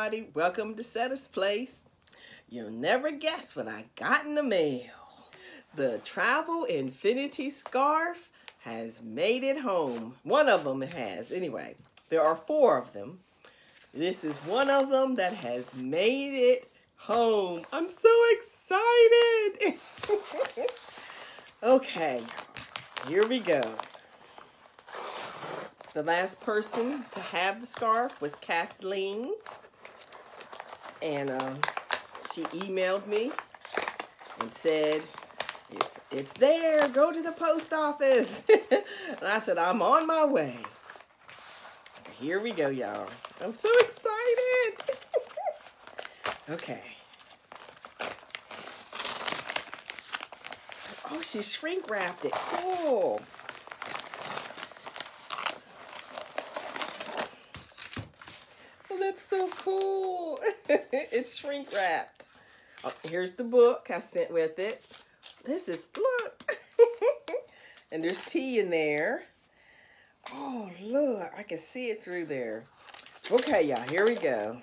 everybody. Welcome to Cosetta's Place. You'll never guess what I got in the mail. The Travel Infinity scarf has made it home. One of them has. Anyway, there are 4 of them. This is one of them that has made it home. I'm so excited. Okay, here we go. The last person to have the scarf was Kathleen, and she emailed me and said, it's there, go to the post office. And I said, I'm on my way. Here we go, y'all. I'm so excited. Okay. Oh, she shrink wrapped it. Cool. That's so cool. It's shrink wrapped. Oh, here's the book I sent with it. This is, look. And there's tea in there. Oh, look. I can see it through there. Okay, y'all. Here we go.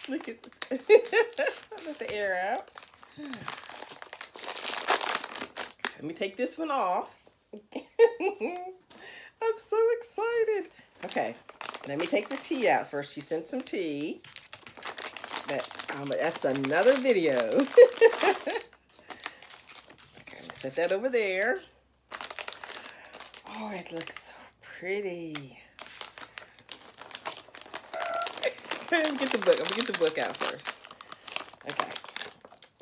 Look at this. Let the air out. Let me take this one off. I'm so excited. Okay, let me take the tea out first. She sent some tea. But that's another video. Okay, set that over there. Oh, it looks so pretty. Let me get the book. I'm gonna get the book out first. Okay,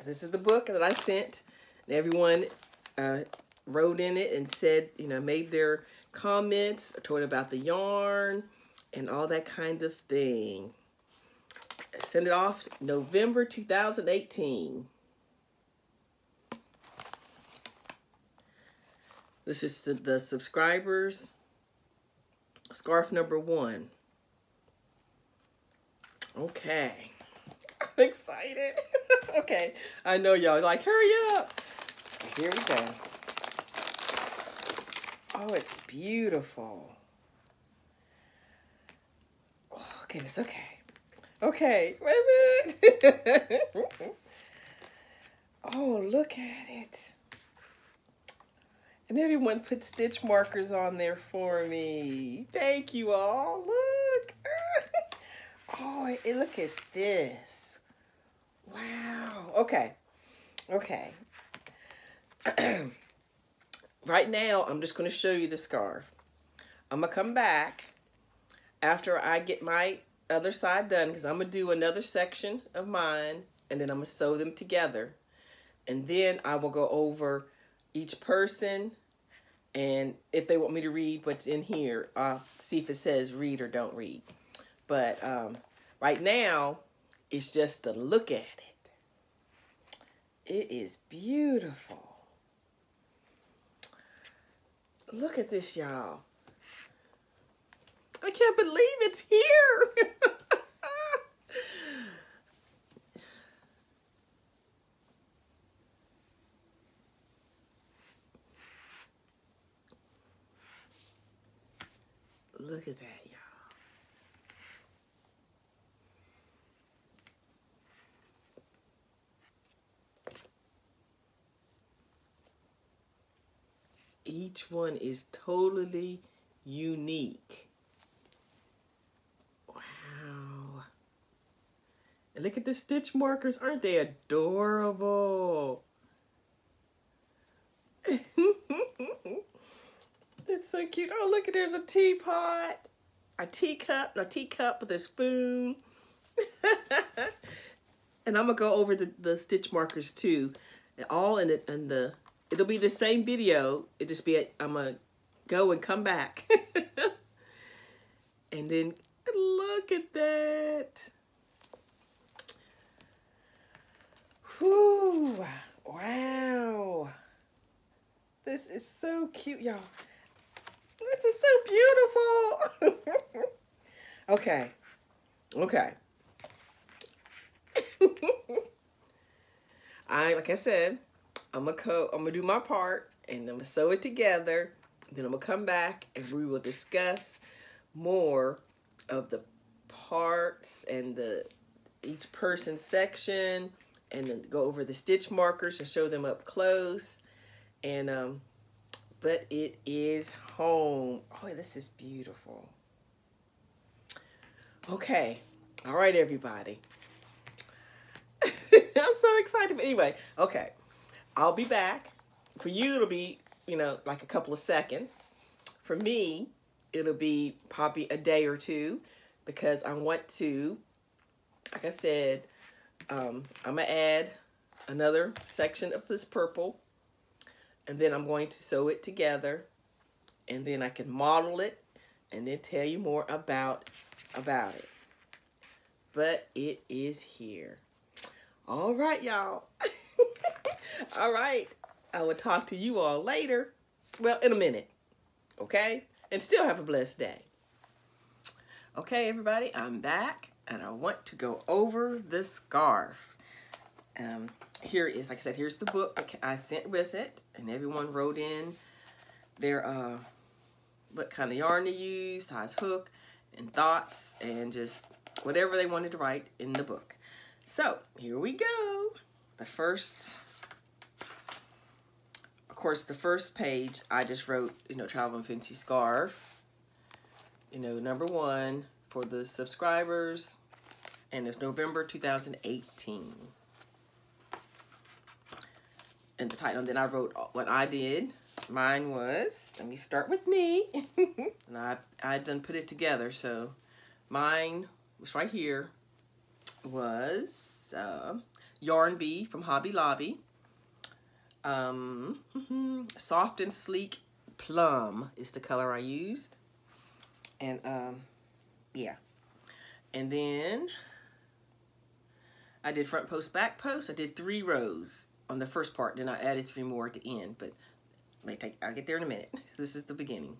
this is the book that I sent, and everyone wrote in it and said, you know, made their comments, told about the yarn and all that kind of thing. I sent it off November 2018. This is the subscribers scarf number 1. Okay, I'm excited. Okay, I know y'all like, hurry up. Here we go. Oh, it's beautiful. Oh, goodness, okay. Okay, wait a minute. Oh, look at it. And everyone put stitch markers on there for me. Thank you all. Look. Oh, look at this. Wow. Okay. Okay. Right now, I'm just going to show you the scarf. I'm going to come back after I get my other side done, because I'm going to do another section of mine, and then I'm going to sew them together. And then I will go over each person, and if they want me to read what's in here, I'll see if it says read or don't read. But right now, it's just to look at it. It is beautiful. Look at this, y'all. I can't believe it's here. Look at that, y'all. Each one is totally unique. Wow. And look at the stitch markers. Aren't they adorable? That's so cute. Oh, look, there's a teapot. A teacup with a spoon. And I'm going to go over the stitch markers too. All in it, and it'll be the same video. It just be I'm gonna go and come back. And then look at that. Whew. Wow. This is so cute, y'all. This is so beautiful. Okay. Okay. Like I said, I'm gonna do my part, and I'm gonna sew it together, Then I'm going to come back and we will discuss more of the parts and each person's section, and then go over the stitch markers and show them up close. And but it is home. Oh, this is beautiful. Okay. All right, everybody. I'm so excited. But anyway, okay. I'll be back. For you, it'll be, you know, like a couple of seconds. For me, it'll be probably a day or two, because I want to, like I said, I'm going to add another section of this purple, and then I'm going to sew it together, and then I can model it and then tell you more about it. But it is here. All right, y'all. All right. I will talk to you all later. Well, in a minute. Okay? And still have a blessed day. Okay, everybody, I'm back, and I want to go over the scarf. Here it is. Like I said, here's the book I sent with it, and everyone wrote in their what kind of yarn they used, how it's hooked, and thoughts, and just whatever they wanted to write in the book. So here we go. The first, of course, the first page I just wrote, you know, Travel Infinity Scarf. You know, number 1 for the subscribers, and it's November 2018. And the title, and then I wrote what I did. Mine was, let me start with me. And I done put it together, so mine was right here, was Yarn Bee from Hobby Lobby. Soft and Sleek Plum is the color I used. And, yeah. And then I did front post, back post. I did 3 rows on the first part. Then I added 3 more at the end. But I'll get there in a minute. This is the beginning.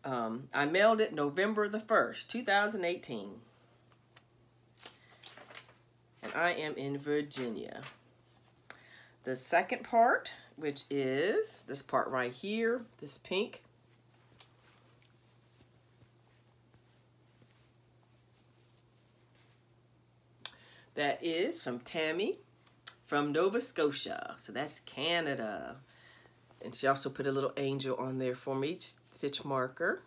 I mailed it November the 1st, 2018. And I am in Virginia. The second part, which is this part right here, this pink. That is from Tammy from Nova Scotia. So that's Canada. And she also put a little angel on there for me, stitch marker.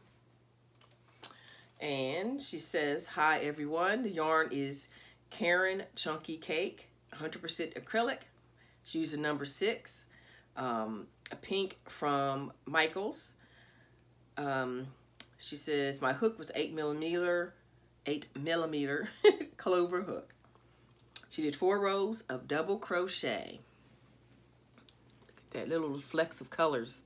And she says, hi everyone. The yarn is Karen Chunky Cake, 100% acrylic. She used a number 6. A pink from Michaels. She says, my hook was 8 millimeter clover hook. She did 4 rows of double crochet. Look at that little flecks of colors.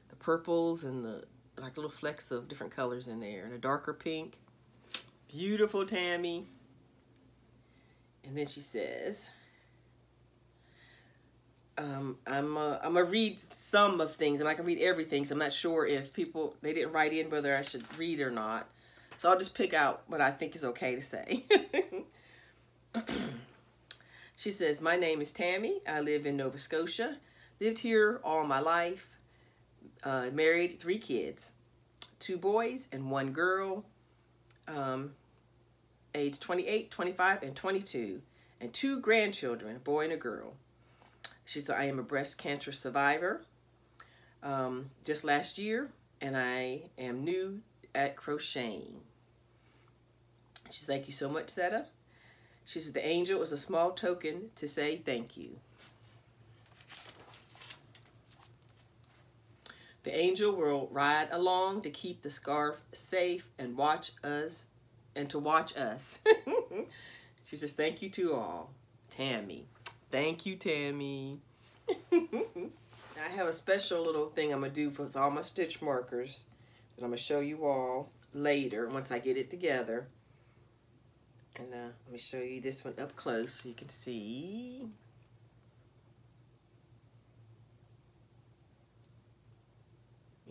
The purples and the like little flecks of different colors in there. And a darker pink. Beautiful, Tammy. And then she says, I'm gonna read some of things. I'm not gonna read everything, so I'm not sure if people, they didn't write in whether I should read or not. So I'll just pick out what I think is okay to say. She says, my name is Tammy. I live in Nova Scotia. Lived here all my life. Married 3 kids. 2 boys and 1 girl. Age 28, 25, and 22. And 2 grandchildren, a boy and a girl. She said, I am a breast cancer survivor. Just last year. And I am new at crocheting. She says, thank you so much, Zetta. She says, the angel is a small token to say thank you. The angel will ride along to keep the scarf safe and watch us, and to watch us. She says, thank you to all. Tammy. Thank you, Tammy. I have a special little thing I'm going to do with all my stitch markers that I'm going to show you all later once I get it together. And let me show you this one up close so you can see.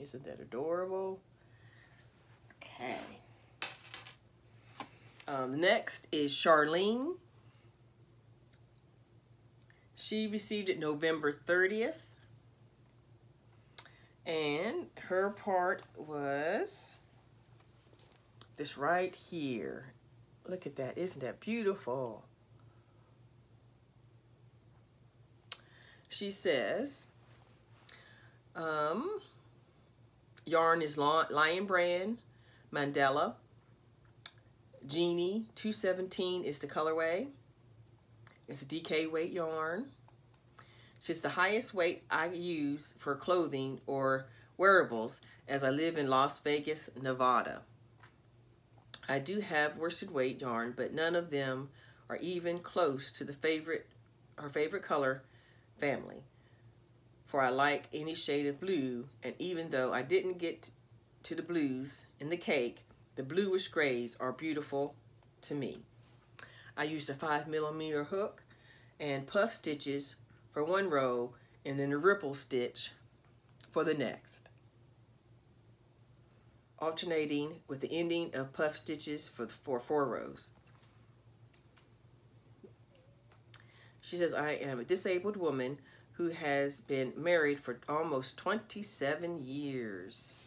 Isn't that adorable? Okay. Next is Shellene. She received it November 30th. And her part was this right here. Look at that. Isn't that beautiful? She says, yarn is Lion Brand, Mandela. Genie 217 is the colorway. It's a DK weight yarn. It's the highest weight I use for clothing or wearables as I live in Las Vegas, Nevada. I do have worsted weight yarn, but none of them are even close to her favorite color family. For I like any shade of blue, and even though I didn't get to the blues in the cake, the bluish grays are beautiful to me. I used a 5mm hook and puff stitches for one row, and then a ripple stitch for the next, alternating with the ending of puff stitches for 4 rows. She says, I am a disabled woman who has been married for almost 27 years.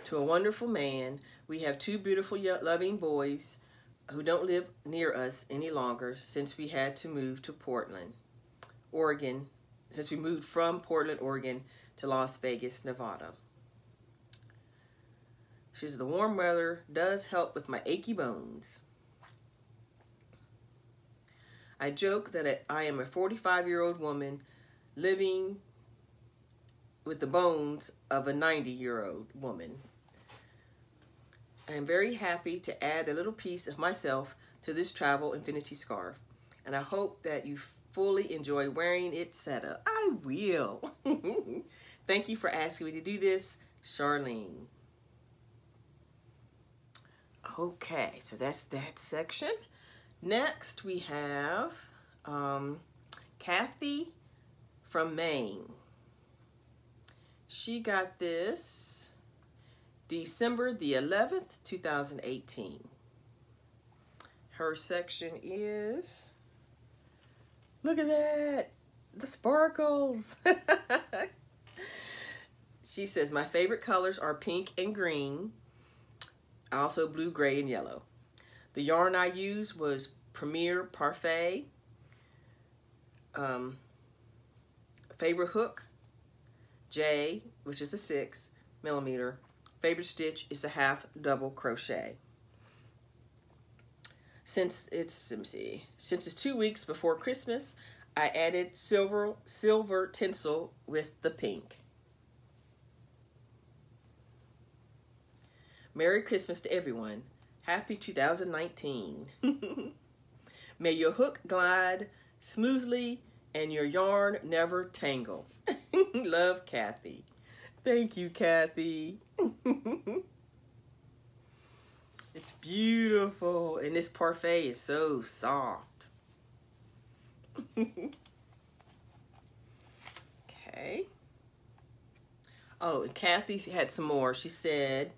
To a wonderful man, we have 2 beautiful, loving boys who don't live near us any longer since we had to move to Portland, Oregon, since we moved from Portland, Oregon to Las Vegas, Nevada. She says, the warm weather does help with my achy bones. I joke that I am a 45-year-old woman living with the bones of a 90-year-old woman. I am very happy to add a little piece of myself to this travel infinity scarf, and I hope that you fully enjoy wearing it set up. I will. Thank you for asking me to do this, Charlene. Okay, so that's that section. Next we have Kathy from Maine. She got this December the 11th, 2018. Her section is, look at that, the sparkles. She says, my favorite colors are pink and green, also blue, gray, and yellow. The yarn I used was Premier Parfait. Favorite hook, J, which is the 6mm. Favorite stitch is a half double crochet. Since it's 2 weeks before Christmas, I added silver tinsel with the pink. Merry Christmas to everyone. Happy 2019. May your hook glide smoothly and your yarn never tangle. Love, Kathy. Thank you, Kathy. It's beautiful, and this parfait is so soft. Okay. Oh, and Kathy had some more. She said,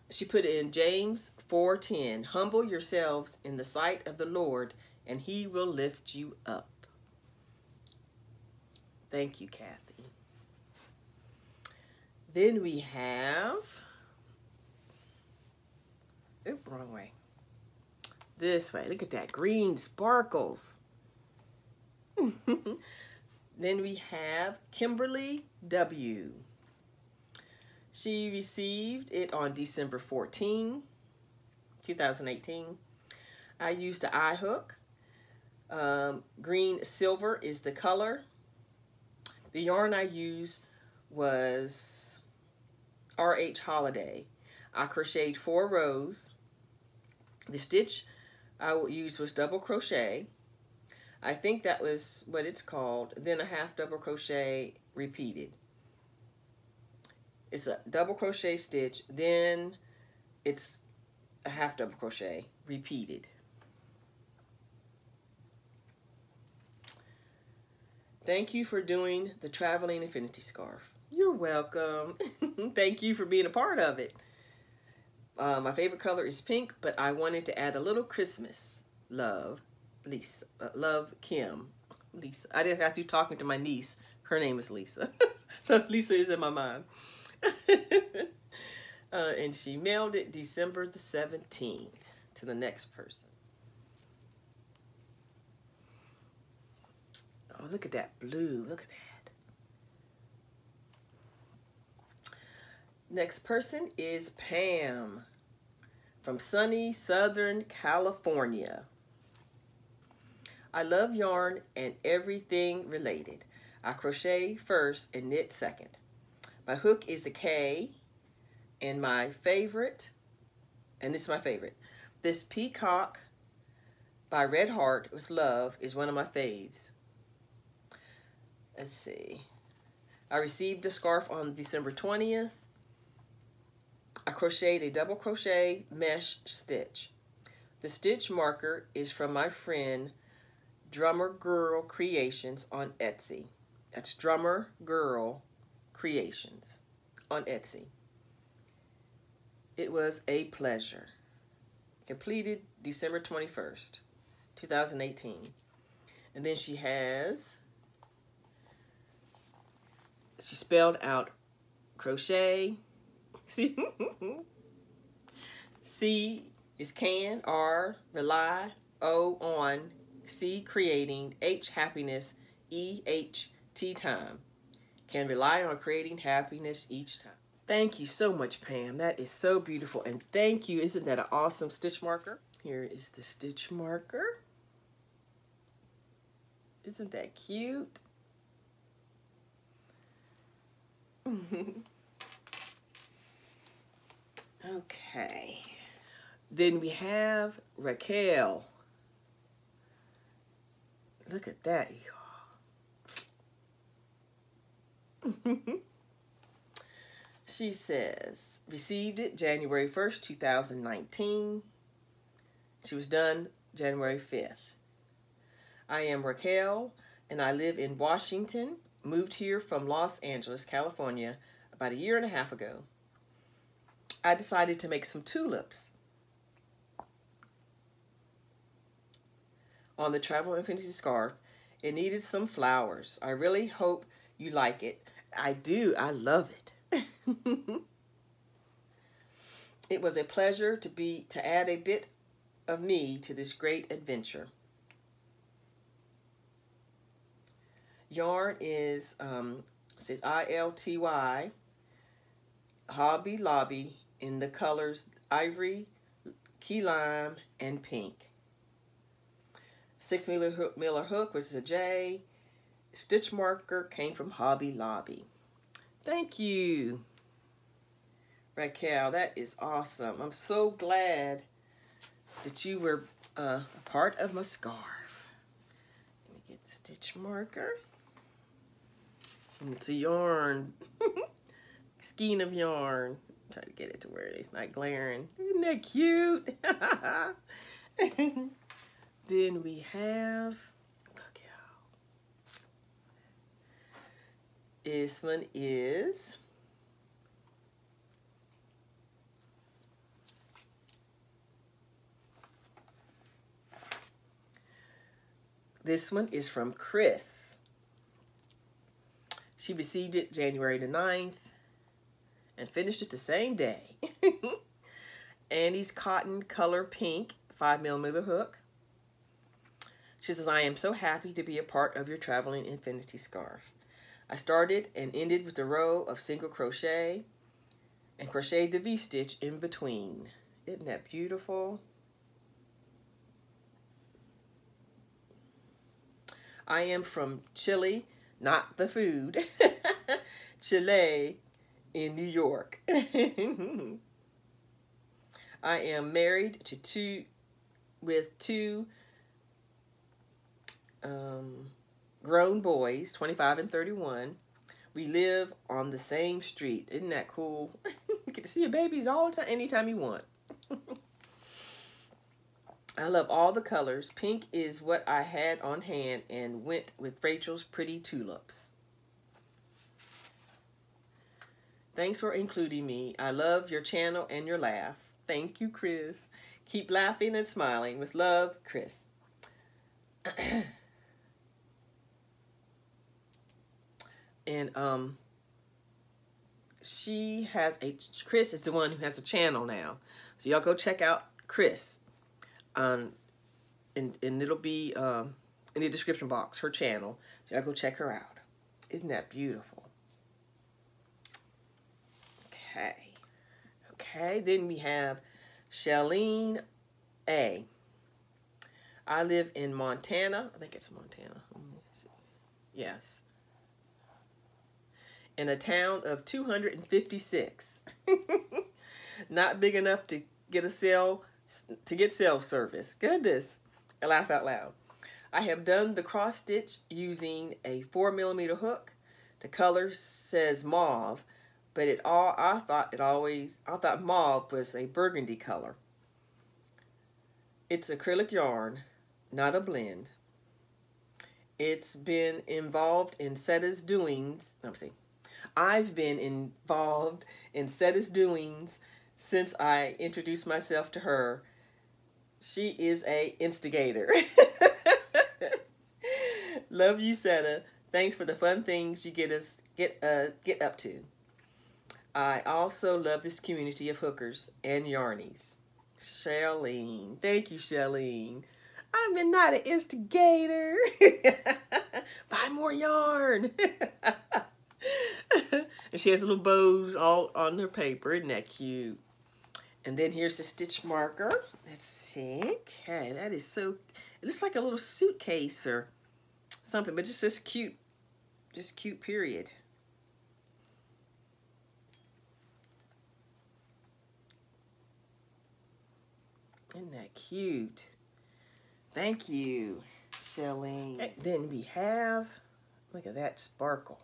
she put in James 4:10, humble yourselves in the sight of the Lord, and he will lift you up. Thank you, Kathy. Then we have, oop, wrong way. This way, look at that, green sparkles. Then we have Kimberly W. She received it on December 14, 2018. I used the eye hook. Green silver is the color. The yarn I used was RH Holiday. I crocheted 4 rows. The stitch I used was double crochet. I think that was what it's called. Then a half double crochet repeated. It's a double crochet stitch, then it's a half double crochet repeated. Thank you for doing the Traveling Infinity Scarf. You're welcome. Thank you for being a part of it. My favorite color is pink, but I wanted to add a little Christmas love. Lisa. Love, Kim. Lisa. I just got through talking to my niece. Her name is Lisa. So Lisa is in my mind. And she mailed it December the 17th to the next person. Oh, look at that blue. Look at that. Next person is Pam from sunny Southern California. I love yarn and everything related. I crochet first and knit second. My hook is a K, and my favorite, and it's my favorite, this Peacock by Red Heart with Love is one of my faves. Let's see. I received the scarf on December 20th. I crocheted a double crochet mesh stitch. The stitch marker is from my friend Drummer Girl Creations on Etsy. That's Drummer Girl Creations on Etsy. It was a pleasure. Completed December 21st, 2018. And then she spelled out crochet. See? C is can, R, rely, O, on, C, creating, H, happiness, E, H, T, time. Can rely on creating happiness each time. Thank you so much, Pam. That is so beautiful. And thank you. Isn't that an awesome stitch marker? Here is the stitch marker. Isn't that cute? Okay. Then we have Raquel. Look at that, y'all. She says, received it January 1st, 2019. She was done January 5th. I am Raquel, and I live in Washington. Moved here from Los Angeles, California, about 1.5 years ago. I decided to make some tulips on the Travel Infinity scarf. It needed some flowers. I really hope you like it. I do. I love it. It was a pleasure to add a bit of me to this great adventure. Yarn is says ILTY Hobby Lobby in the colors ivory, key lime, and pink. 6 miller hook, which is a J. Stitch marker came from Hobby Lobby. Thank you, Raquel. That is awesome. I'm so glad that you were a part of my scarf. Let me get the stitch marker. And it's a yarn. Skein of yarn. Try to get it to where it's not glaring. Isn't that cute? Then we have, look y'all. This one is from Chris. She received it January the 9th and finished it the same day. Annie's cotton color pink 5mm hook. She says, I am so happy to be a part of your Traveling Infinity scarf. I started and ended with a row of single crochet and crocheted the V-stitch in between. Isn't that beautiful? I am from Chile, not the food, Chile in New York. I am married to two grown boys, 25 and 31. We live on the same street. Isn't that cool? You get to see your babies all the time, anytime you want. I love all the colors. Pink is what I had on hand and went with Rachel's pretty tulips. Thanks for including me. I love your channel and your laugh. Thank you, Chris. Keep laughing and smiling. With love, Chris. And Chris is the one who has a channel now. So y'all go check out Chris. And it'll be in the description box, her channel. So y'all go check her out. Isn't that beautiful? Okay. Okay, then we have Shellene A. I live in Montana. I think it's Montana. Yes. In a town of 256. Not big enough to get cell service. Goodness. I laugh out loud. I have done the cross stitch using a 4mm hook. The color says mauve, but I thought mauve was a burgundy color. It's acrylic yarn, not a blend. It's been involved in Setta's doings. I've been involved in Setta's doings since I introduced myself to her. She is a instigator. Love you, Setta. Thanks for the fun things you get up to. I also love this community of hookers and yarnies. Shellene. Thank you, Shellene. I'm not an instigator. Buy more yarn. And she has little bows all on her paper. Isn't that cute? And then here's the stitch marker. Let's see. Okay, that is so... It looks like a little suitcase or something, but it's just cute. Just cute, period. Isn't that cute? Thank you, Shellene. Okay, then we have... Look at that sparkle.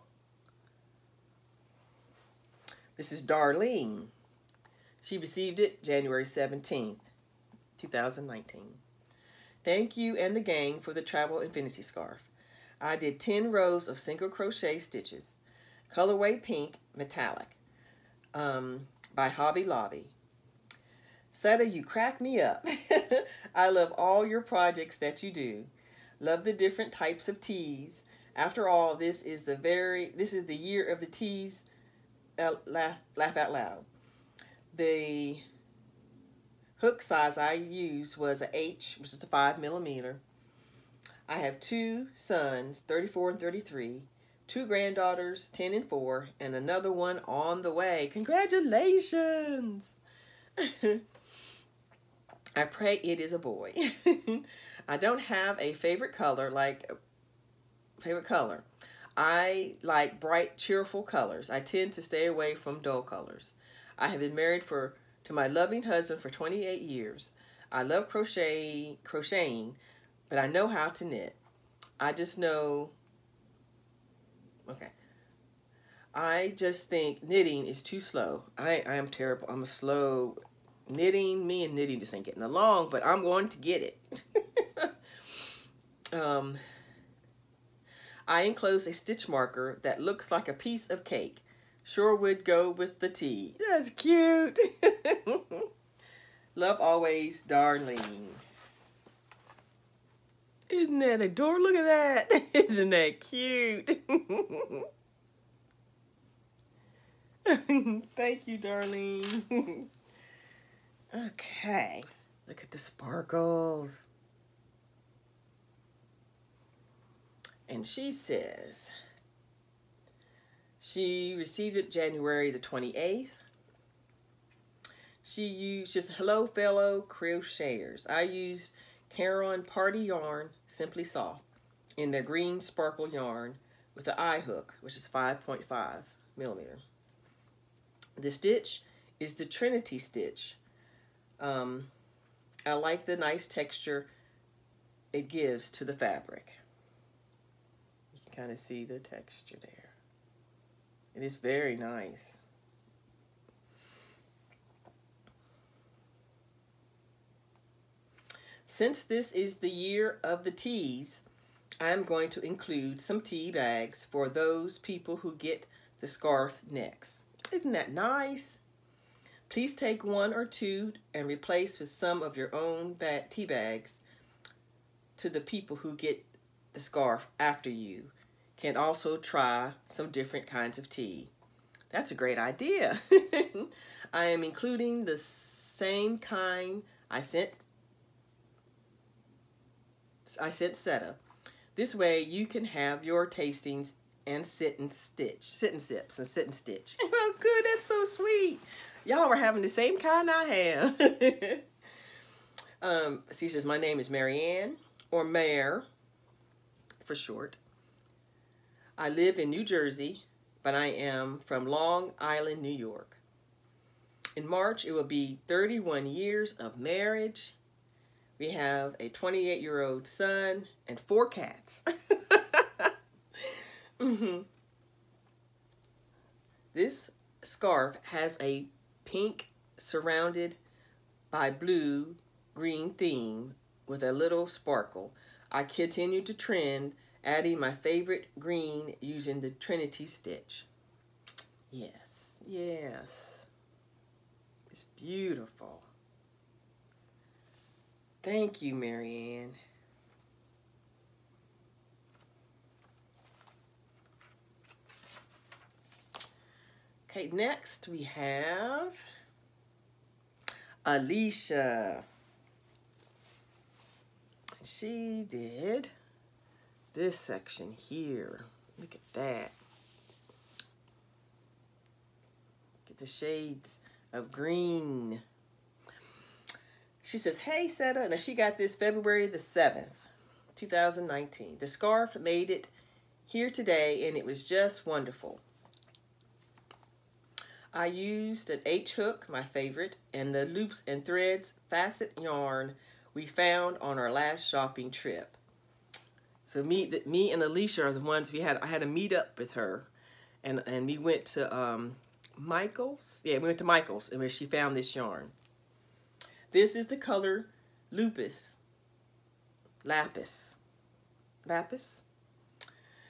This is Darlene. She received it January 17th, 2019. Thank you and the gang for the Travel Infinity Scarf. I did 10 rows of single crochet stitches. Colorway Pink Metallic by Hobby Lobby. Setta, you crack me up. I love all your projects that you do. Love the different types of tees. After all, this is the year of the tees. Laugh out loud. The hook size I used was a H, which is a 5mm. I have 2 sons, 34 and 33, 2 granddaughters, 10 and 4, and another one on the way. Congratulations! I pray it is a boy. I don't have a favorite color I like bright, cheerful colors. I tend to stay away from dull colors. I have been married to my loving husband for 28 years. I love crocheting, but I know how to knit. I just think knitting is too slow. I am terrible. I'm a slow knitting. Me and knitting just ain't getting along, but I'm going to get it. I enclosed a stitch marker that looks like a piece of cake. Sure would go with the tea. That's cute. Love always, Darlene. Isn't that adorable? Look at that. Isn't that cute? Thank you, Darlene. Okay. Look at the sparkles. And she says she received it January the 28th. She says, hello, fellow crocheters. I used Caron Party Yarn Simply Soft in the green sparkle yarn with the eye hook, which is 5.5mm. The stitch is the Trinity stitch. I like the nice texture it gives to the fabric. You can kind of see the texture there. It is very nice. Since this is the year of the teas, I'm going to include some tea bags for those people who get the scarf next. Isn't that nice? Please take 1 or 2 and replace with some of your own tea bags to the people who get the scarf after you can also try some different kinds of tea. That's a great idea. I am including the same kind I sent Cosetta. This way you can have your tastings and sit and sips and sit and stitch. Oh, good, that's so sweet. Y'all were having the same kind I have. She says, my name is Marianne, or Mare for short. I live in New Jersey, but I am from Long Island, New York. In March, it will be 31 years of marriage. We have a 28-year-old son and 4 cats. This scarf has a pink surrounded by blue-green theme with a little sparkle. I continue to trend, adding my favorite green using the Trinity stitch. Yes, yes. It's beautiful. Thank you, Marianne. Okay, next we have Alicia. She did this section here. Look at that. Get the shades of green. She says, hey, Seta. Now, she got this February the 7th, 2019. The scarf made it here today, and it was just wonderful. I used an H-hook, my favorite, and the loops and threads facet yarn we found on our last shopping trip. So me and Alicia are the ones I had a meet up with her, and we went to Michael's. Yeah, we went to Michael's, and where she found this yarn. This is the color Lapis,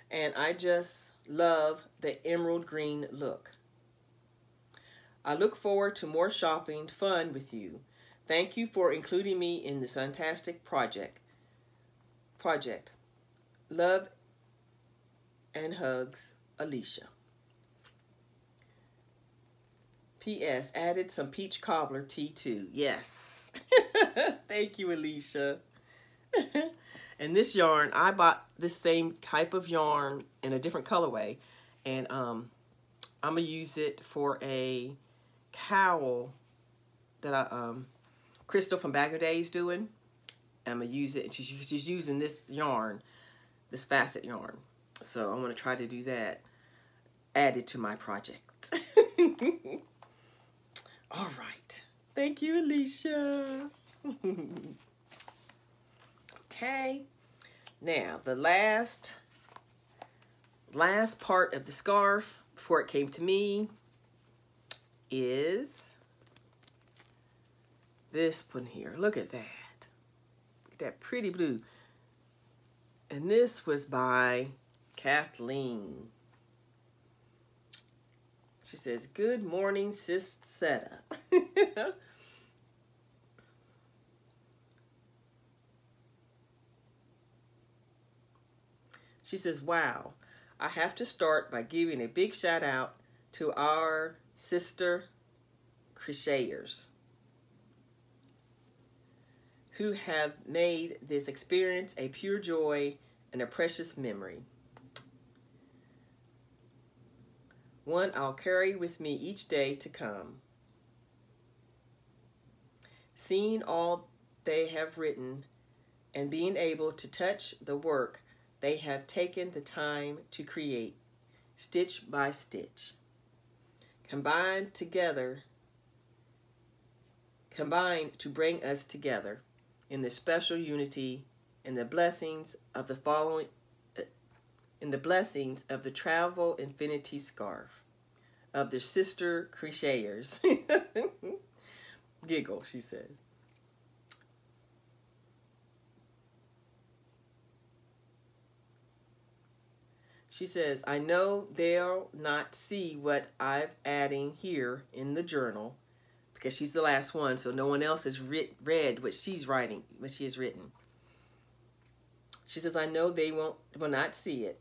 and I just love the emerald green look. I look forward to more shopping fun with you. Thank you for including me in this fantastic project. Love and hugs, Alicia. P.S. Added some peach cobbler tea too. Yes. Thank you, Alicia. And this yarn, I bought this same type of yarn in a different colorway, and I'm gonna use it for a cowl that Crystal from Bagger Days doing. I'm gonna use it. She's using this yarn, this facet yarn. So I'm gonna try to do that, add it to my project. All right. Thank you, Alicia. Okay. Now, the last part of the scarf before it came to me is this one here. Look at that. Look at that pretty blue. And this was by Kathleen. She says, good morning, Sis Seta. She says, wow, I have to start by giving a big shout out to our sister crocheters who have made this experience a pure joy and a precious memory. One I'll carry with me each day to come. Seeing all they have written and being able to touch the work they have taken the time to create, stitch by stitch, combined to bring us together in the special unity and the blessings of the following. In the blessings of the Travel Infinity Scarf of the sister crocheters. Giggle, she says. She says, I know they'll not see what I'm adding here in the journal because she's the last one, so no one else has read what she's writing, what she has written. She says, I know they will not see it,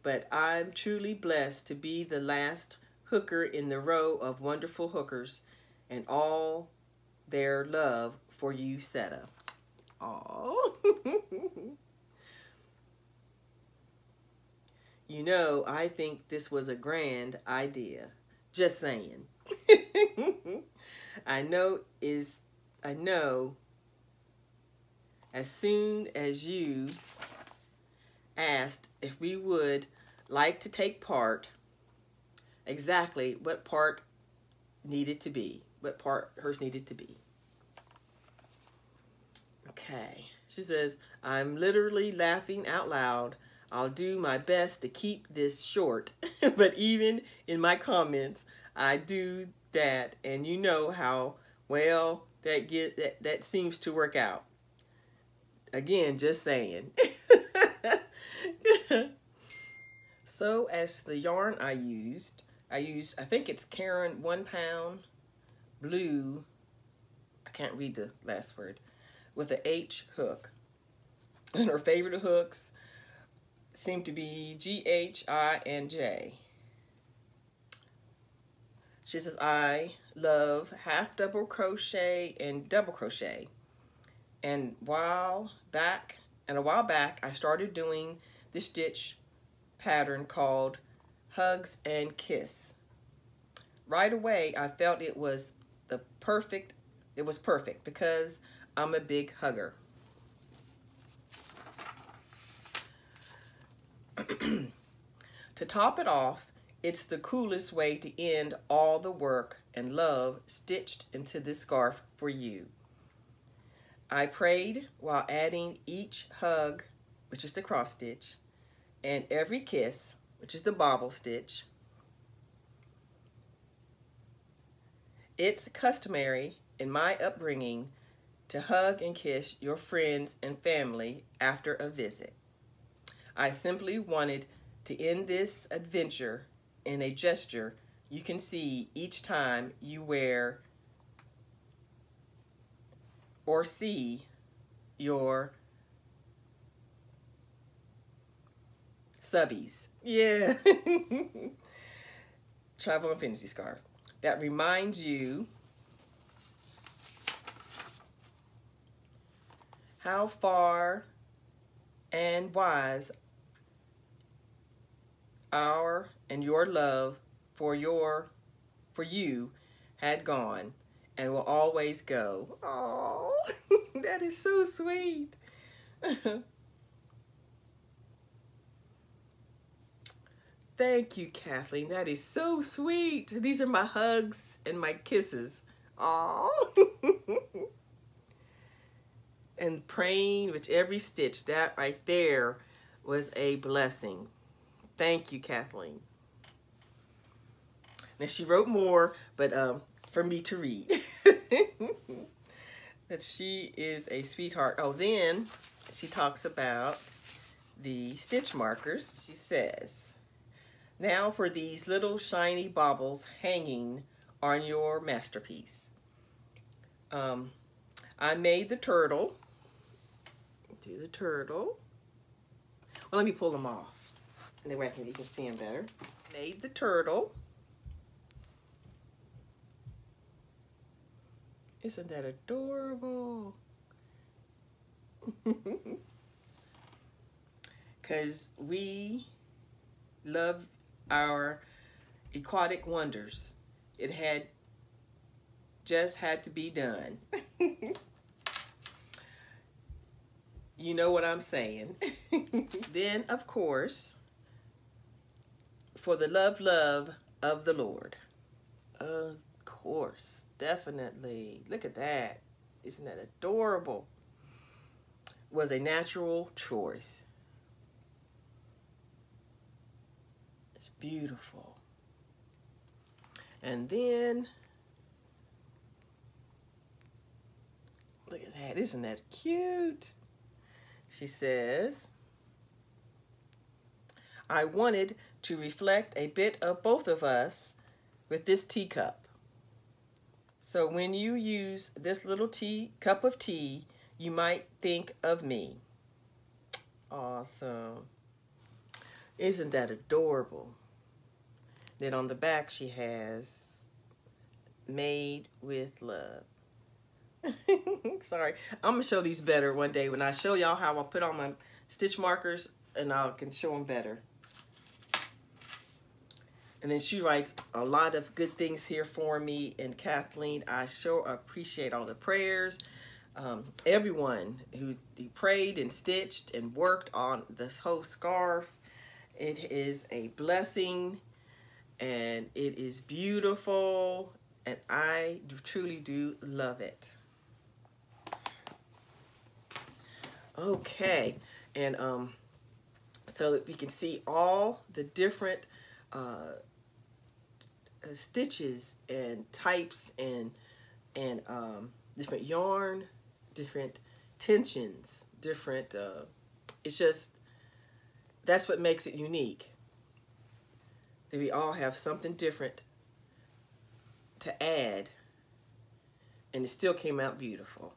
but I'm truly blessed to be the last hooker in the row of wonderful hookers and all their love for you, Cosetta. Aww. You know, I think this was a grand idea. Just saying. I know as soon as you asked if we would like to take part, exactly what part needed to be, what part hers needed to be. Okay, she says, I'm literally laughing out loud. I'll do my best to keep this short, but even in my comments, I do that, and you know how well that seems to work out. Again, just saying. So as the yarn I used, I think it's Karen 1 pound blue, I can't read the last word, with an H hook. And her favorite hooks seem to be G, H, I, and J. She says, I love half double crochet and double crochet. And a while back, I started doing this stitch pattern called Hugs and Kiss. Right away, I felt it was perfect because I'm a big hugger. To top it off, it's the coolest way to end all the work and love stitched into this scarf for you. I prayed while adding each hug, which is the cross stitch, and every kiss, which is the bobble stitch. It's customary in my upbringing to hug and kiss your friends and family after a visit. I simply wanted to end this adventure in a gesture you can see each time you wear or see your subbies. Yeah. Travel Infinity Scarf. That reminds you how far and wise our and your love for you had gone and will always go. Oh, that is so sweet. Thank you, Kathleen. That is so sweet. These are my hugs and my kisses. Oh. And praying with every stitch, that right there was a blessing. Thank you, Kathleen. Now she wrote more, but for me to read. That she is a sweetheart. Oh, then she talks about the stitch markers. She says, now for these little shiny baubles hanging on your masterpiece. I made the turtle. Do the turtle. Well, let me pull them off. And then you can see them better. Made the turtle. Isn't that adorable? Because we love our aquatic wonders. It just had to be done. You know what I'm saying. Then, of course, for the love of the Lord. Of course, definitely. Look at that. Isn't that adorable? Was a natural choice. It's beautiful. And then, look at that. Isn't that cute? She says, I wanted to reflect a bit of both of us with this teacup. So when you use this little cup of tea, you might think of me. Awesome. Isn't that adorable? Then on the back she has made with love. Sorry, I'm gonna show these better one day when I show y'all how I put on my stitch markers, and I can show them better. And then she writes a lot of good things here for me. And Kathleen, I sure appreciate all the prayers. Everyone who prayed and stitched and worked on this whole scarf. It is a blessing, and it is beautiful, and I truly do love it. Okay, and so we can see all the different stitches and types and different yarn, different tensions, different. It's just, that's what makes it unique. That we all have something different to add, and it still came out beautiful.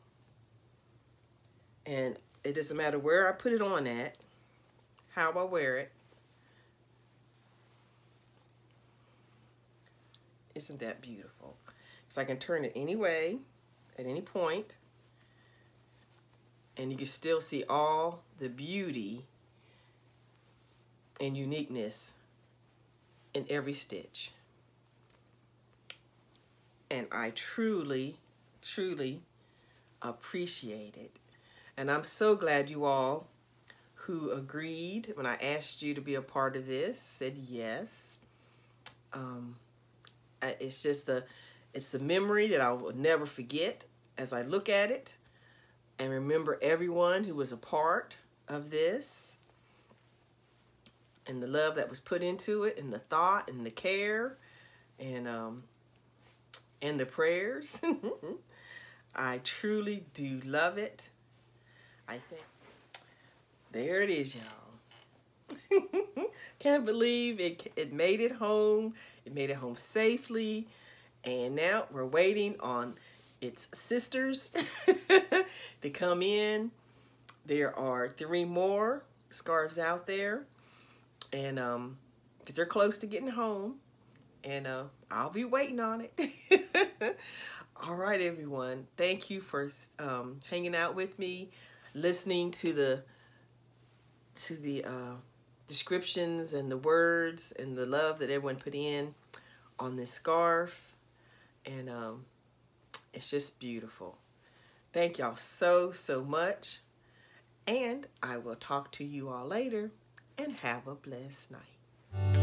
And it doesn't matter where I put it on at, how I wear it. Isn't that beautiful? So I can turn it any way, at any point, and you can still see all the beauty and uniqueness in every stitch. And I truly, truly appreciate it. And I'm so glad you all who agreed when I asked you to be a part of this said yes. It's just it's a memory that I will never forget as I look at it and remember everyone who was a part of this, and the love that was put into it, and the thought and the care, and the prayers. I truly do love it. I think there it is, y'all. Can't believe it made it home. It made it home safely, and now we're waiting on its sisters to come in. There are 3 more scarves out there, and because they're close to getting home, and I'll be waiting on it. All right, everyone. Thank you for hanging out with me, listening to the descriptions and the words and the love that everyone put in on this scarf, and it's just beautiful. Thank y'all so much, and I will talk to you all later, and have a blessed night.